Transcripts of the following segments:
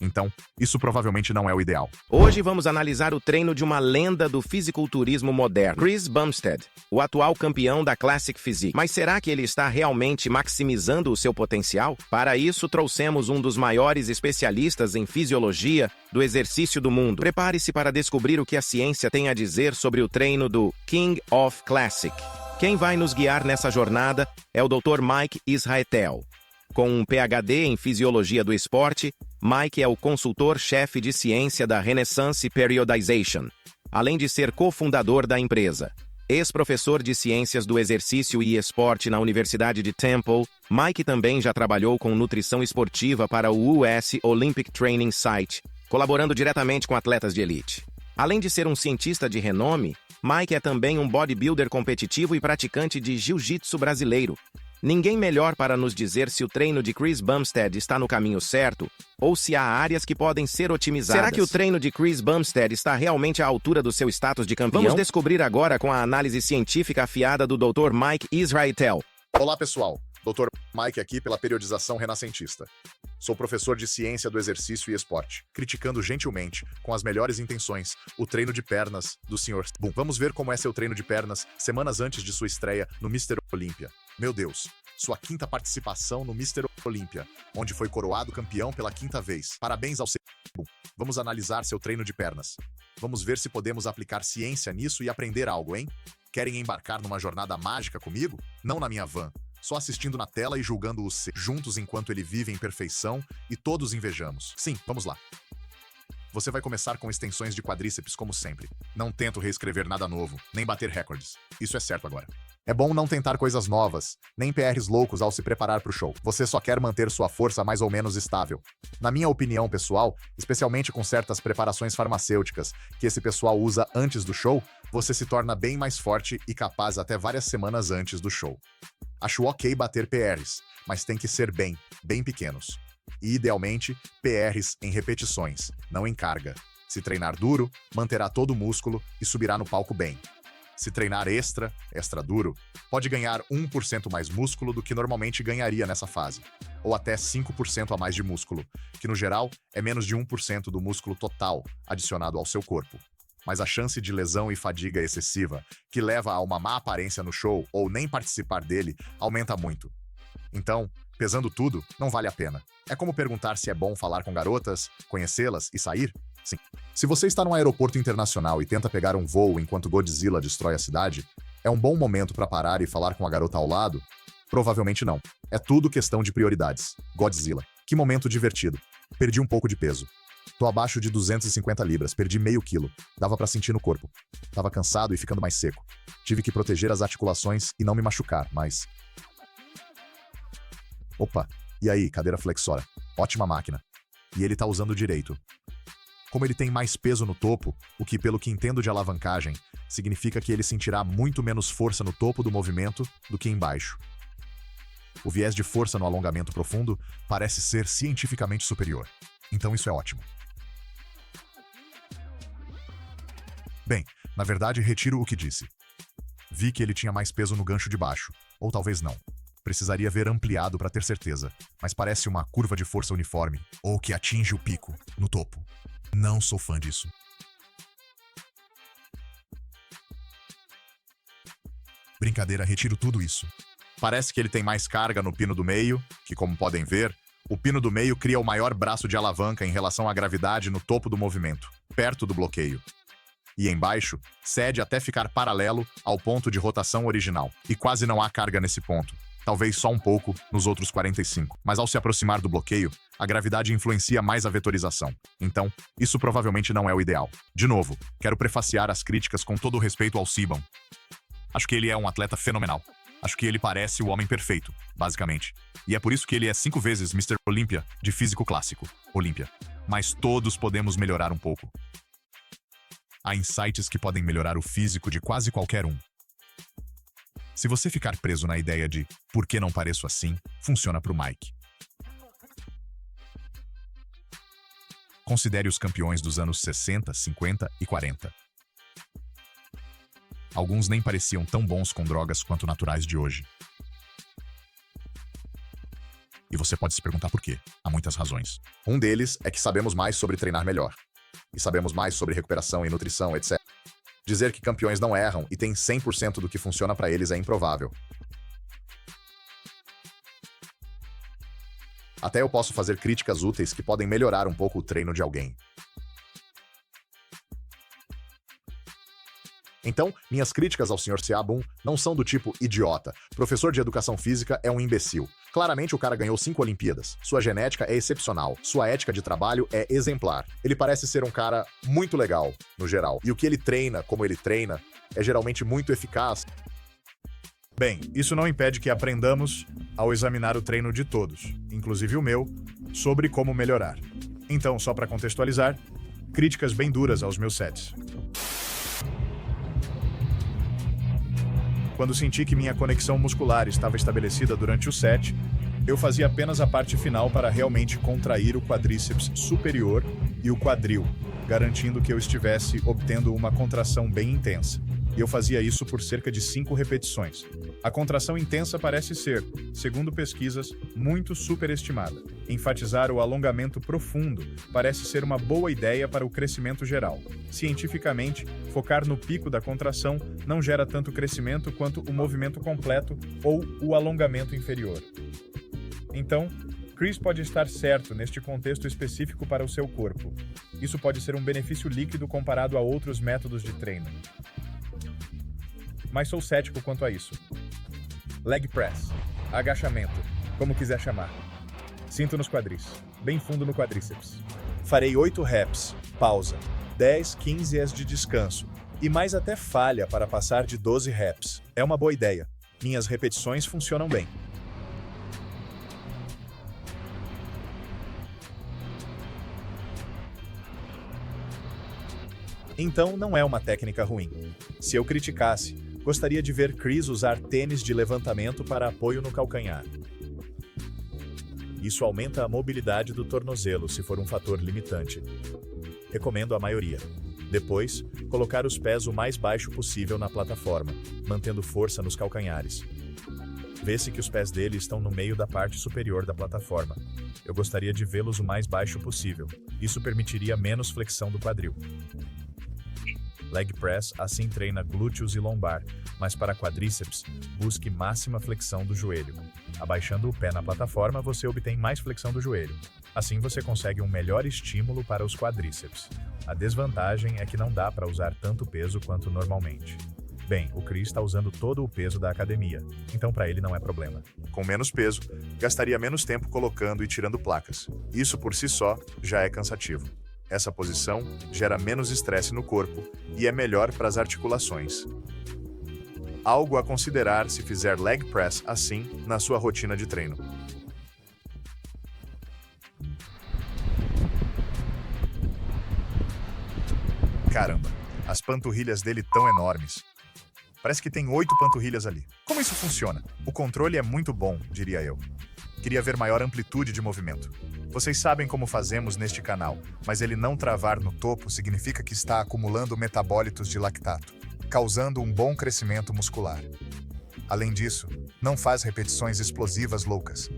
Então, isso provavelmente não é o ideal. Hoje vamos analisar o treino de uma lenda do fisiculturismo moderno, Chris Bumstead, o atual campeão da Classic Physique. Mas será que ele está realmente maximizando o seu potencial? Para isso, trouxemos um dos maiores especialistas em fisiologia do exercício do mundo. Prepare-se para descobrir o que a ciência tem a dizer sobre o treino do King of Classic. Quem vai nos guiar nessa jornada é o Dr. Mike Israetel. Com um PhD em Fisiologia do Esporte, Mike é o consultor-chefe de ciência da Renaissance Periodization, além de ser cofundador da empresa. Ex-professor de Ciências do Exercício e Esporte na Universidade de Temple, Mike também já trabalhou com nutrição esportiva para o US Olympic Training Site, colaborando diretamente com atletas de elite. Além de ser um cientista de renome, Mike é também um bodybuilder competitivo e praticante de jiu-jitsu brasileiro. Ninguém melhor para nos dizer se o treino de Chris Bumstead está no caminho certo ou se há áreas que podem ser otimizadas. Será que o treino de Chris Bumstead está realmente à altura do seu status de campeão? Vamos descobrir agora com a análise científica afiada do Dr. Mike Israetel. Olá, pessoal. Dr. Mike aqui pela periodização renascentista. Sou professor de ciência do exercício e esporte, criticando gentilmente, com as melhores intenções, o treino de pernas do Sr. Boom. Vamos ver como é seu treino de pernas semanas antes de sua estreia no Mr. Olympia. Meu Deus, sua quinta participação no Mr. Olympia, onde foi coroado campeão pela quinta vez. Parabéns ao Sr. Boom. Vamos analisar seu treino de pernas. Vamos ver se podemos aplicar ciência nisso e aprender algo, hein? Querem embarcar numa jornada mágica comigo? Não na minha van. Só assistindo na tela e julgando-os juntos enquanto ele vive em perfeição e todos invejamos. Sim, vamos lá. Você vai começar com extensões de quadríceps, como sempre. Não tento reescrever nada novo, nem bater recordes. Isso é certo agora. É bom não tentar coisas novas, nem PRs loucos ao se preparar para o show. Você só quer manter sua força mais ou menos estável. Na minha opinião pessoal, especialmente com certas preparações farmacêuticas que esse pessoal usa antes do show, você se torna bem mais forte e capaz até várias semanas antes do show. Acho ok bater PRs, mas tem que ser bem pequenos. E, idealmente, PRs em repetições, não em carga. Se treinar duro, manterá todo o músculo e subirá no palco bem. Se treinar extra duro, pode ganhar 1% mais músculo do que normalmente ganharia nessa fase, ou até 5% a mais de músculo, que no geral é menos de 1% do músculo total adicionado ao seu corpo. Mas a chance de lesão e fadiga excessiva, que leva a uma má aparência no show ou nem participar dele, aumenta muito. Então, pesando tudo, não vale a pena. É como perguntar se é bom falar com garotas, conhecê-las e sair? Sim. Se você está num aeroporto internacional e tenta pegar um voo enquanto Godzilla destrói a cidade, é um bom momento para parar e falar com a garota ao lado? Provavelmente não. É tudo questão de prioridades. Godzilla. Que momento divertido. Perdi um pouco de peso. Tô abaixo de 250 libras, perdi meio quilo. Dava pra sentir no corpo. Tava cansado e ficando mais seco. Tive que proteger as articulações e não me machucar, mas... Opa, e aí, cadeira flexora? Ótima máquina. E ele tá usando direito. Como ele tem mais peso no topo, o que, pelo que entendo de alavancagem, significa que ele sentirá muito menos força no topo do movimento do que embaixo. O viés de força no alongamento profundo parece ser cientificamente superior. Então isso é ótimo. Bem, na verdade, retiro o que disse. Vi que ele tinha mais peso no gancho de baixo, ou talvez não. Precisaria ver ampliado para ter certeza, mas parece uma curva de força uniforme, ou que atinge o pico, no topo. Não sou fã disso. Brincadeira, retiro tudo isso. Parece que ele tem mais carga no pino do meio, que, como podem ver, o pino do meio cria o maior braço de alavanca em relação à gravidade no topo do movimento, perto do bloqueio. E embaixo, cede até ficar paralelo ao ponto de rotação original. E quase não há carga nesse ponto. Talvez só um pouco nos outros 45. Mas ao se aproximar do bloqueio, a gravidade influencia mais a vetorização. Então, isso provavelmente não é o ideal. De novo, quero prefaciar as críticas com todo o respeito ao Sibam. Acho que ele é um atleta fenomenal. Acho que ele parece o homem perfeito, basicamente. E é por isso que ele é 5 vezes Mr. Olympia de físico clássico, Olympia. Mas todos podemos melhorar um pouco. Há insights que podem melhorar o físico de quase qualquer um. Se você ficar preso na ideia de por que não pareço assim, funciona para o Mike. Considere os campeões dos anos 60, 50 e 40. Alguns nem pareciam tão bons com drogas quanto naturais de hoje. E você Você pode se perguntar por quê. Há muitas razões. Um deles é que sabemos mais sobre treinar melhor. E sabemos mais sobre recuperação e nutrição, etc. Dizer que campeões não erram e têm 100% do que funciona para eles é improvável. Até eu posso fazer críticas úteis que podem melhorar um pouco o treino de alguém. Então, minhas críticas ao Sr. Seabum não são do tipo idiota. Professor de educação física é um imbecil. Claramente o cara ganhou 5 Olimpíadas. Sua genética é excepcional. Sua ética de trabalho é exemplar. Ele parece ser um cara muito legal, no geral. E o que ele treina, como ele treina, é geralmente muito eficaz. Bem, isso não impede que aprendamos, ao examinar o treino de todos, inclusive o meu, sobre como melhorar. Então, só para contextualizar, críticas bem duras aos meus sets. Quando senti que minha conexão muscular estava estabelecida durante o set, eu fazia apenas a parte final para realmente contrair o quadríceps superior e o quadril, garantindo que eu estivesse obtendo uma contração bem intensa. E eu fazia isso por cerca de 5 repetições. A contração intensa parece ser, segundo pesquisas, muito superestimada. Enfatizar o alongamento profundo parece ser uma boa ideia para o crescimento geral. Cientificamente, focar no pico da contração não gera tanto crescimento quanto o movimento completo ou o alongamento inferior. Então, Chris pode estar certo neste contexto específico para o seu corpo. Isso pode ser um benefício líquido comparado a outros métodos de treino. Mas sou cético quanto a isso. Leg press, agachamento, como quiser chamar. Cinto nos quadris, bem fundo no quadríceps. Farei 8 reps, pausa, 10, 15 de descanso, e mais até falha para passar de 12 reps. É uma boa ideia. Minhas repetições funcionam bem. Então, não é uma técnica ruim. Se eu criticasse, gostaria de ver Chris usar tênis de levantamento para apoio no calcanhar. Isso aumenta a mobilidade do tornozelo se for um fator limitante. Recomendo a maioria. Depois, colocar os pés o mais baixo possível na plataforma, mantendo força nos calcanhares. Vê-se que os pés dele estão no meio da parte superior da plataforma. Eu gostaria de vê-los o mais baixo possível. Isso permitiria menos flexão do quadril. Leg press assim treina glúteos e lombar, mas para quadríceps, busque máxima flexão do joelho. Abaixando o pé na plataforma, você obtém mais flexão do joelho. Assim você consegue um melhor estímulo para os quadríceps. A desvantagem é que não dá para usar tanto peso quanto normalmente. Bem, o Chris está usando todo o peso da academia, então para ele não é problema. Com menos peso, gastaria menos tempo colocando e tirando placas. Isso por si só já é cansativo. Essa posição gera menos estresse no corpo e é melhor para as articulações. Algo a considerar se fizer leg press assim na sua rotina de treino. Caramba, as panturrilhas dele tão enormes. Parece que tem 8 panturrilhas ali. Como isso funciona? O controle é muito bom, diria eu. Queria ver maior amplitude de movimento. Vocês sabem como fazemos neste canal, mas ele não travar no topo significa que está acumulando metabólitos de lactato, causando um bom crescimento muscular. Além disso, não faz repetições explosivas loucas.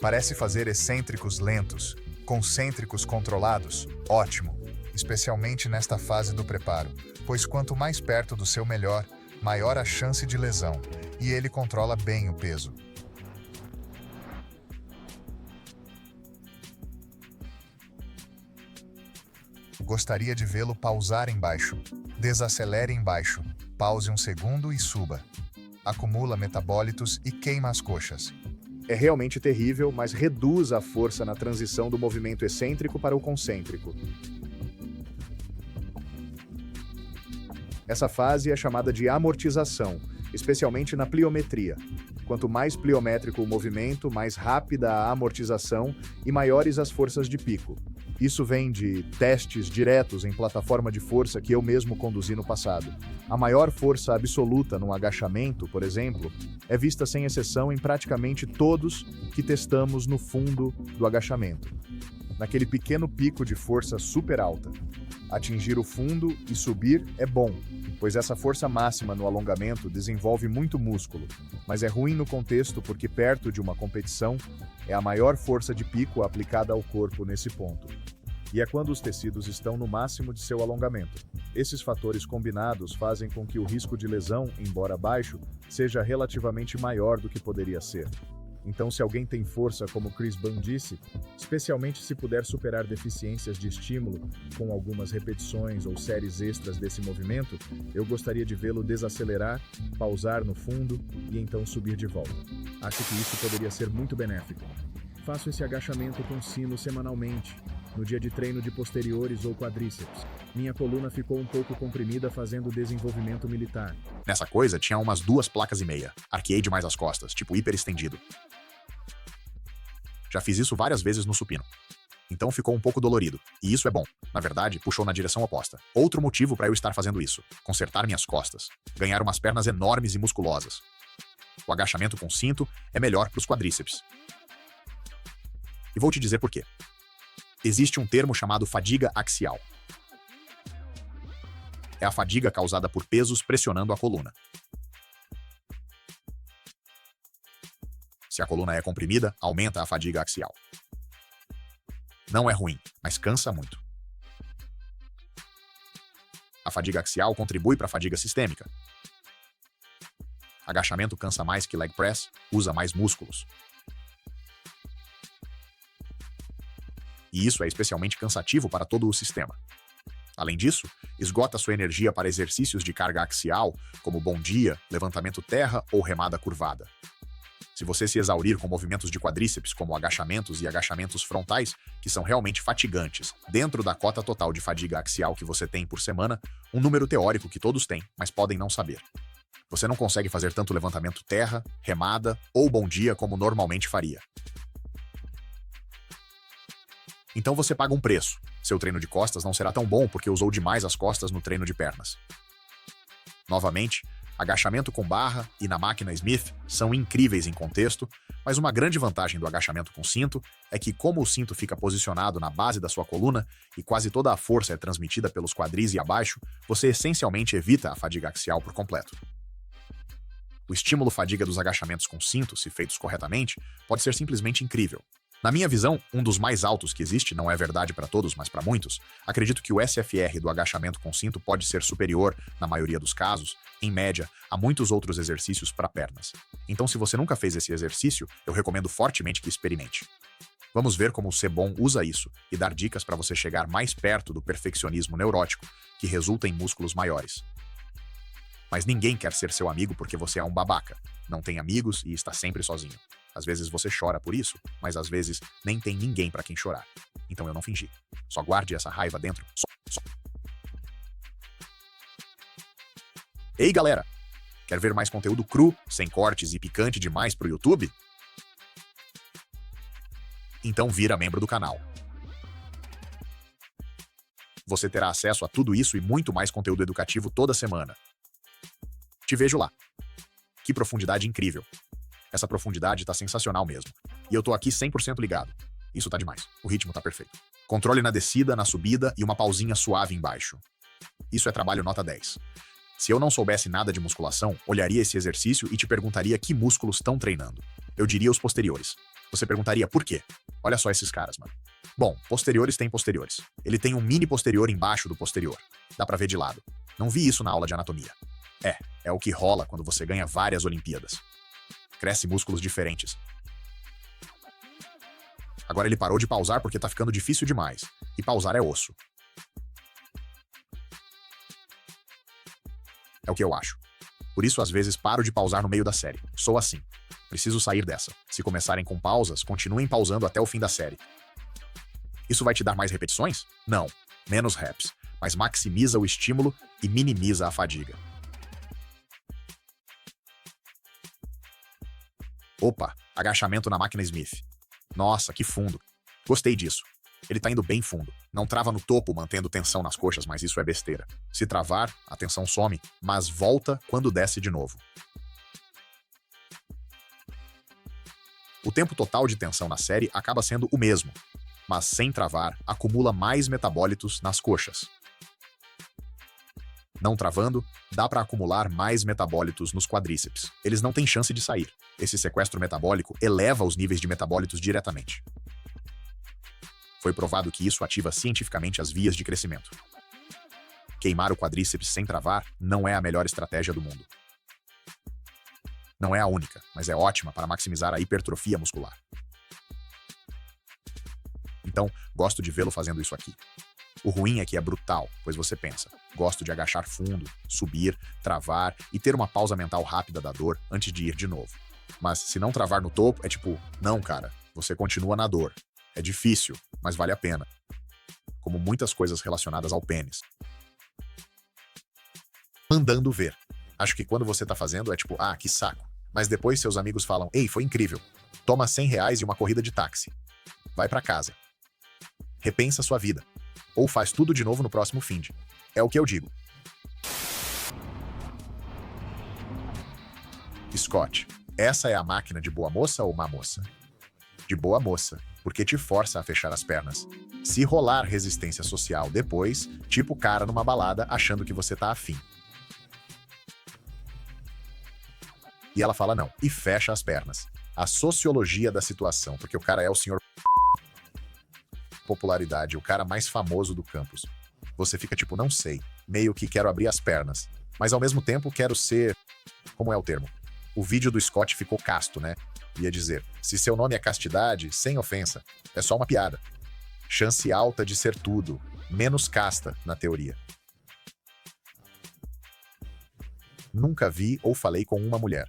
Parece fazer excêntricos lentos, concêntricos controlados, ótimo, especialmente nesta fase do preparo, pois quanto mais perto do seu melhor, maior a chance de lesão, e ele controla bem o peso. Gostaria de vê-lo pausar embaixo. Desacelere embaixo. Pause um segundo e suba. Acumula metabólitos e queima as coxas. É realmente terrível, mas reduz a força na transição do movimento excêntrico para o concêntrico. Essa fase é chamada de amortização, especialmente na pliometria. Quanto mais pliométrico o movimento, mais rápida a amortização e maiores as forças de pico. Isso vem de testes diretos em plataforma de força que eu mesmo conduzi no passado. A maior força absoluta num agachamento, por exemplo, é vista sem exceção em praticamente todos que testamos no fundo do agachamento. naquele pequeno pico de força super alta. Atingir o fundo e subir é bom, pois essa força máxima no alongamento desenvolve muito músculo, mas é ruim no contexto porque perto de uma competição é a maior força de pico aplicada ao corpo nesse ponto. E é quando os tecidos estão no máximo de seu alongamento. Esses fatores combinados fazem com que o risco de lesão, embora baixo, seja relativamente maior do que poderia ser. Então, se alguém tem força, como Chris Bunn disse, especialmente se puder superar deficiências de estímulo com algumas repetições ou séries extras desse movimento, eu gostaria de vê-lo desacelerar, pausar no fundo e então subir de volta. Acho que isso poderia ser muito benéfico. Faço esse agachamento com sino semanalmente, no dia de treino de posteriores ou quadríceps. Minha coluna ficou um pouco comprimida fazendo desenvolvimento militar. Nessa coisa, tinha umas 2 placas e meia. Arqueei demais as costas, tipo hiper estendido. Já fiz isso várias vezes no supino. Então ficou um pouco dolorido. E isso é bom. Na verdade, puxou na direção oposta. Outro motivo para eu estar fazendo isso. Consertar minhas costas. Ganhar umas pernas enormes e musculosas. O agachamento com cinto é melhor para os quadríceps. E vou te dizer por quê. Existe um termo chamado fadiga axial. É a fadiga causada por pesos pressionando a coluna. Se a coluna é comprimida, aumenta a fadiga axial. Não é ruim, mas cansa muito. A fadiga axial contribui para a fadiga sistêmica. Agachamento cansa mais que leg press, usa mais músculos. E isso é especialmente cansativo para todo o sistema. Além disso, esgota sua energia para exercícios de carga axial, como bom dia, levantamento terra ou remada curvada. Se você se exaurir com movimentos de quadríceps, como agachamentos e agachamentos frontais, que são realmente fatigantes, dentro da cota total de fadiga axial que você tem por semana, um número teórico que todos têm, mas podem não saber. Você não consegue fazer tanto levantamento terra, remada ou bom dia como normalmente faria. Então você paga um preço. Seu treino de costas não será tão bom porque usou demais as costas no treino de pernas. Novamente, agachamento com barra e na máquina Smith são incríveis em contexto, mas uma grande vantagem do agachamento com cinto é que, como o cinto fica posicionado na base da sua coluna e quase toda a força é transmitida pelos quadris e abaixo, você essencialmente evita a fadiga axial por completo. O estímulo fadiga dos agachamentos com cinto, se feitos corretamente, pode ser simplesmente incrível. Na minha visão, um dos mais altos que existe, não é verdade para todos, mas para muitos, acredito que o SFR do agachamento com cinto pode ser superior, na maioria dos casos, em média, a muitos outros exercícios para pernas. Então, se você nunca fez esse exercício, eu recomendo fortemente que experimente. Vamos ver como o Sebon usa isso e dar dicas para você chegar mais perto do perfeccionismo neurótico, que resulta em músculos maiores. Mas ninguém quer ser seu amigo porque você é um babaca, não tem amigos e está sempre sozinho. Às vezes você chora por isso, mas às vezes nem tem ninguém para quem chorar. Então eu não fingi. Só guarde essa raiva dentro. Só. Ei, galera! Quer ver mais conteúdo cru, sem cortes e picante demais pro YouTube? Então vira membro do canal. Você terá acesso a tudo isso e muito mais conteúdo educativo toda semana. Te vejo lá. Que profundidade incrível. Essa profundidade tá sensacional mesmo. E eu tô aqui 100% ligado. Isso tá demais. O ritmo tá perfeito. Controle na descida, na subida e uma pausinha suave embaixo. Isso é trabalho nota 10. Se eu não soubesse nada de musculação, olharia esse exercício e te perguntaria que músculos estão treinando. Eu diria os posteriores. Você perguntaria por quê? Olha só esses caras, mano. Bom, posteriores têm posteriores. Ele tem um mini posterior embaixo do posterior. Dá pra ver de lado. Não vi isso na aula de anatomia. É o que rola quando você ganha várias Olimpíadas. Cresce músculos diferentes. Agora ele parou de pausar porque tá ficando difícil demais. E pausar é osso. É o que eu acho. Por isso, às vezes, paro de pausar no meio da série. Sou assim. Preciso sair dessa. Se começarem com pausas, continuem pausando até o fim da série. Isso vai te dar mais repetições? Não. Menos reps. Mas maximiza o estímulo e minimiza a fadiga. Opa, agachamento na máquina Smith. Nossa, que fundo. Gostei disso. Ele tá indo bem fundo. Não trava no topo, mantendo tensão nas coxas, mas isso é besteira. Se travar, a tensão some, mas volta quando desce de novo. O tempo total de tensão na série acaba sendo o mesmo. mas sem travar, acumula mais metabólitos nas coxas. Não travando, dá para acumular mais metabólitos nos quadríceps. Eles não têm chance de sair. Esse sequestro metabólico eleva os níveis de metabólitos diretamente. Foi provado que isso ativa cientificamente as vias de crescimento. Queimar o quadríceps sem travar não é a melhor estratégia do mundo. Não é a única, mas é ótima para maximizar a hipertrofia muscular. Então, gosto de vê-lo fazendo isso aqui. O ruim é que é brutal, pois você pensa, gosto de agachar fundo, subir, travar e ter uma pausa mental rápida da dor antes de ir de novo. Mas se não travar no topo, é tipo, não, cara, você continua na dor. É difícil, mas vale a pena. Como muitas coisas relacionadas ao pênis. Mandando ver. Acho que quando você tá fazendo é tipo, ah, que saco. Mas depois seus amigos falam, ei, foi incrível. Toma R$100 e uma corrida de táxi. Vai pra casa. Repensa sua vida. Ou faz tudo de novo no próximo finde. É o que eu digo. Scott, essa é a máquina de boa moça ou má moça? De boa moça, porque te força a fechar as pernas. Se rolar resistência social depois, tipo cara numa balada achando que você tá afim. E ela fala não, e fecha as pernas. A sociologia da situação, porque o cara é o senhor popularidade, o cara mais famoso do campus. Você fica tipo, não sei, meio que quero abrir as pernas, mas ao mesmo tempo quero ser... Como é o termo? O vídeo do Scott ficou casto, né? Ia dizer, se seu nome é castidade, sem ofensa, é só uma piada. Chance alta de ser tudo, menos casta, na teoria. Nunca vi ou falei com uma mulher.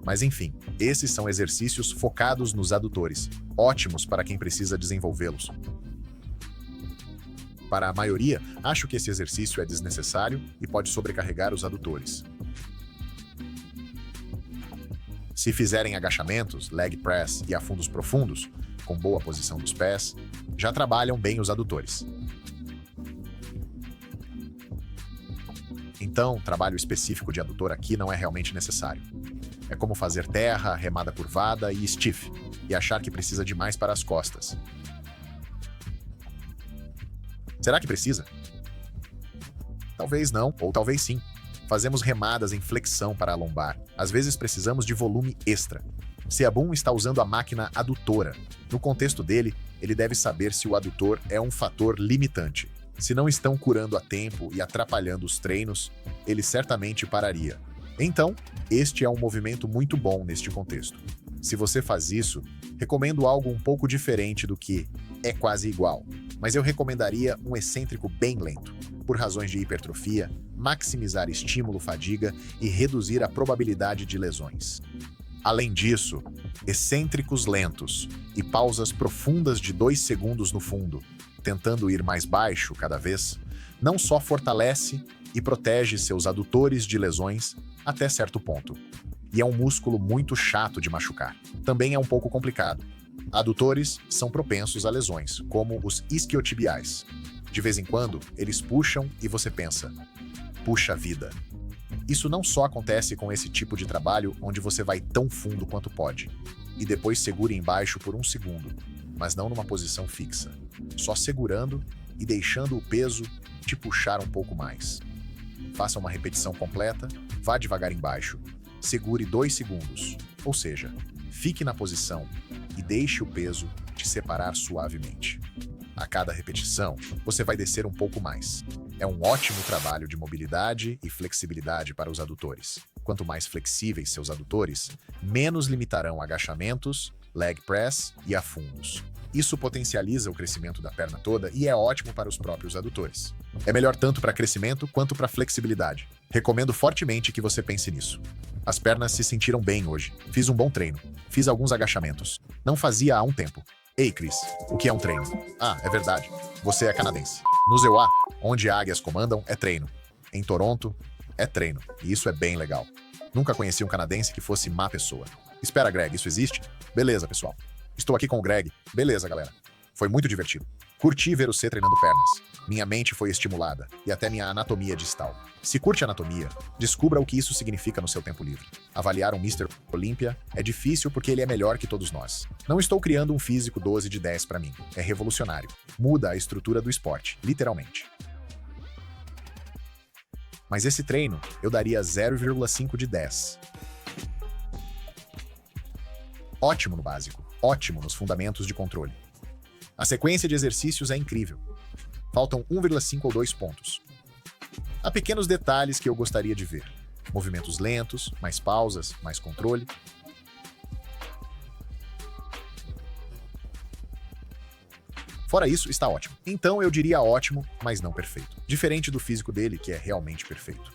Mas enfim, esses são exercícios focados nos adutores, ótimos para quem precisa desenvolvê-los. Para a maioria, acho que esse exercício é desnecessário e pode sobrecarregar os adutores. Se fizerem agachamentos, leg press e afundos profundos, com boa posição dos pés, já trabalham bem os adutores. Então, trabalho específico de adutor aqui não é realmente necessário. É como fazer terra, remada curvada e stiff, e achar que precisa de mais para as costas. Será que precisa? Talvez não, ou talvez sim. Fazemos remadas em flexão para a lombar. Às vezes precisamos de volume extra. Seabum está usando a máquina adutora. No contexto dele, ele deve saber se o adutor é um fator limitante. Se não estão curando a tempo e atrapalhando os treinos, ele certamente pararia. Então, este é um movimento muito bom neste contexto. Se você faz isso, recomendo algo um pouco diferente do que é quase igual, mas eu recomendaria um excêntrico bem lento, por razões de hipertrofia, maximizar estímulo-fadiga e reduzir a probabilidade de lesões. Além disso, excêntricos lentos e pausas profundas de 2 segundos no fundo, tentando ir mais baixo cada vez, não só fortalece e protege seus adutores de lesões até certo ponto. E é um músculo muito chato de machucar. Também é um pouco complicado. Adutores são propensos a lesões, como os isquiotibiais. De vez em quando, eles puxam e você pensa, puxa vida. Isso não só acontece com esse tipo de trabalho onde você vai tão fundo quanto pode, e depois segura embaixo por 1 segundo, mas não numa posição fixa, só segurando e deixando o peso te puxar um pouco mais. Faça uma repetição completa, vá devagar embaixo, segure 2 segundos, ou seja, fique na posição e deixe o peso te separar suavemente. A cada repetição, você vai descer um pouco mais. É um ótimo trabalho de mobilidade e flexibilidade para os adutores. Quanto mais flexíveis seus adutores, menos limitarão agachamentos, leg press e afundos. Isso potencializa o crescimento da perna toda e é ótimo para os próprios adutores. É melhor tanto para crescimento quanto para flexibilidade. Recomendo fortemente que você pense nisso. As pernas se sentiram bem hoje. Fiz um bom treino. Fiz alguns agachamentos. Não fazia há um tempo. Ei, Chris, o que é um treino? Ah, é verdade. Você é canadense. No ZEUA, onde águias comandam, é treino. Em Toronto, é treino. E isso é bem legal. Nunca conheci um canadense que fosse má pessoa. Espera, Greg, isso existe? Beleza, pessoal. Estou aqui com o Greg. Beleza, galera. Foi muito divertido. Curti ver o C treinando pernas. Minha mente foi estimulada e até minha anatomia distal. Se curte anatomia, descubra o que isso significa no seu tempo livre. Avaliar um Mr. Olympia é difícil porque ele é melhor que todos nós. Não estou criando um físico 12 de 10 para mim. É revolucionário. Muda a estrutura do esporte, literalmente. Mas esse treino eu daria 0,5 de 10. Ótimo no básico, ótimo nos fundamentos de controle. A sequência de exercícios é incrível. Faltam 1,5 ou 2 pontos. Há pequenos detalhes que eu gostaria de ver. Movimentos lentos, mais pausas, mais controle. Fora isso, está ótimo. Então eu diria ótimo, mas não perfeito. Diferente do físico dele, que é realmente perfeito.